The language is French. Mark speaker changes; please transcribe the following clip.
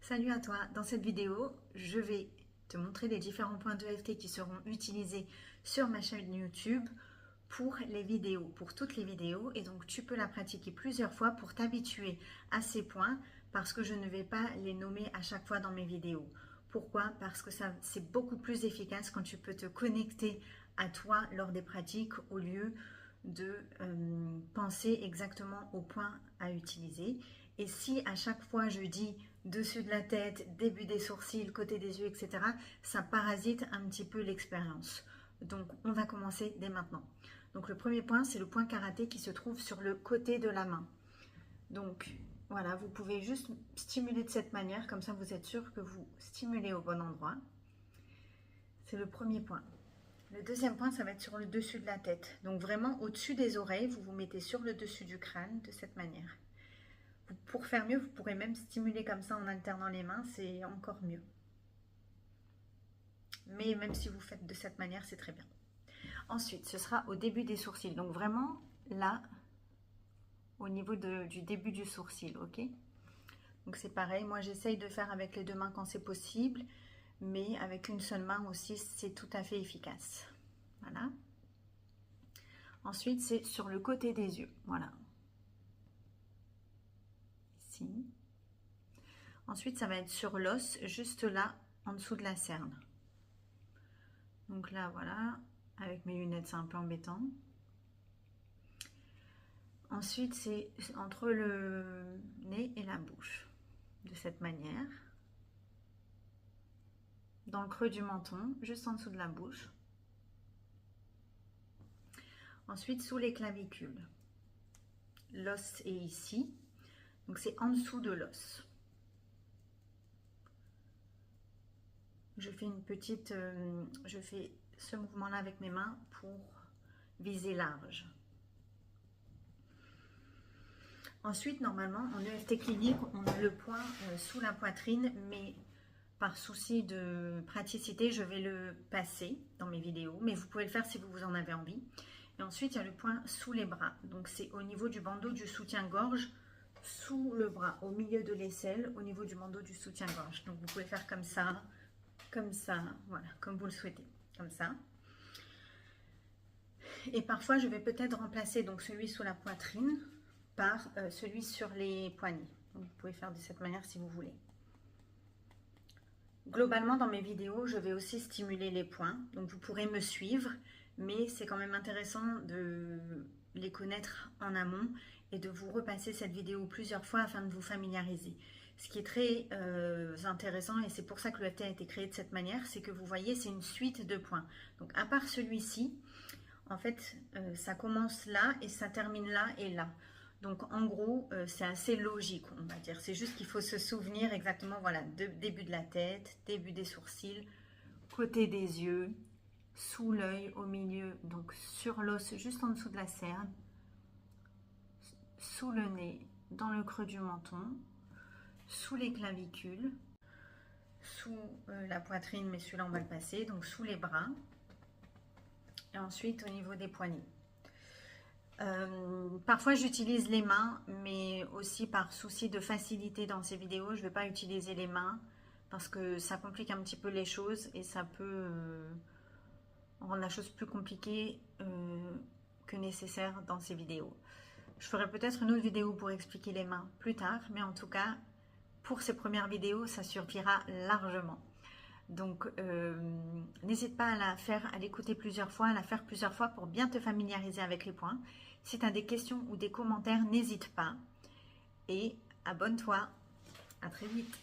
Speaker 1: Salut à toi, dans cette vidéo, je vais te montrer les différents points d'EFT qui seront utilisés sur ma chaîne YouTube pour les vidéos, pour toutes les vidéos. Et donc tu peux la pratiquer plusieurs fois pour t'habituer à ces points parce que je ne vais pas les nommer à chaque fois dans mes vidéos. Pourquoi? Parce que c'est beaucoup plus efficace quand tu peux te connecter à toi lors des pratiques au lieu de penser exactement aux points à utiliser. Et si à chaque fois je dis dessus de la tête, début des sourcils, côté des yeux, etc., ça parasite un petit peu l'expérience. Donc on va commencer dès maintenant. Donc le premier point, c'est le point karaté qui se trouve sur le côté de la main. Donc voilà, vous pouvez juste stimuler de cette manière, comme ça vous êtes sûr que vous stimulez au bon endroit. C'est le premier point. Le deuxième point, ça va être sur le dessus de la tête. Donc vraiment au-dessus des oreilles, vous vous mettez sur le dessus du crâne de cette manière. Pour faire mieux, vous pourrez même stimuler comme ça en alternant les mains, c'est encore mieux. Mais même si vous faites de cette manière, c'est très bien. Ensuite, ce sera au début des sourcils. Donc vraiment là, au niveau du début du sourcil, ok? Donc c'est pareil, moi j'essaye de faire avec les deux mains quand c'est possible, mais avec une seule main aussi, c'est tout à fait efficace. Voilà. Ensuite, c'est sur le côté des yeux, voilà. Ici. Ensuite, ça va être sur l'os, juste là, en dessous de la cerne. Donc là, voilà, avec mes lunettes, c'est un peu embêtant. Ensuite, c'est entre le nez et la bouche, de cette manière. Dans le creux du menton, juste en dessous de la bouche. Ensuite, sous les clavicules. L'os est ici, donc c'est en dessous de l'os. Je fais une petite, je fais ce mouvement-là avec mes mains pour viser large. Ensuite, normalement, en EFT clinique, on a le point sous la poitrine, mais par souci de praticité, je vais le passer dans mes vidéos, mais vous pouvez le faire si vous en avez envie. Et ensuite, il y a le point sous les bras. Donc, c'est au niveau du bandeau du soutien-gorge, sous le bras, au milieu de l'aisselle, au niveau du bandeau du soutien-gorge. Donc, vous pouvez faire comme ça, voilà, comme vous le souhaitez, comme ça. Et parfois, je vais peut-être remplacer donc celui sous la poitrine par celui sur les poignets. Donc, vous pouvez faire de cette manière si vous voulez. Globalement, dans mes vidéos, je vais aussi stimuler les points. Donc, vous pourrez me suivre, mais c'est quand même intéressant de les connaître en amont et de vous repasser cette vidéo plusieurs fois afin de vous familiariser. Ce qui est très intéressant, et c'est pour ça que l'EFT a été créé de cette manière, c'est que vous voyez, c'est une suite de points. Donc, à part celui-ci, en fait, ça commence là et ça termine là et là. Donc, en gros, c'est assez logique, on va dire. C'est juste qu'il faut se souvenir exactement, voilà, début de la tête, début des sourcils, côté des yeux, sous l'œil, au milieu, donc sur l'os, juste en dessous de la cerne, sous le nez, dans le creux du menton, sous les clavicules, sous la poitrine, mais celui-là, on va le passer, donc sous les bras, et ensuite au niveau des poignets. Parfois j'utilise les mains, mais aussi par souci de facilité dans ces vidéos, je ne vais pas utiliser les mains parce que ça complique un petit peu les choses et ça peut rendre la chose plus compliquée que nécessaire dans ces vidéos. Je ferai peut-être une autre vidéo pour expliquer les mains plus tard, mais en tout cas, pour ces premières vidéos, ça suffira largement. Donc, n'hésite pas à la faire, à l'écouter plusieurs fois, à la faire plusieurs fois pour bien te familiariser avec les points. Si tu as des questions ou des commentaires, n'hésite pas. Et abonne-toi. À très vite.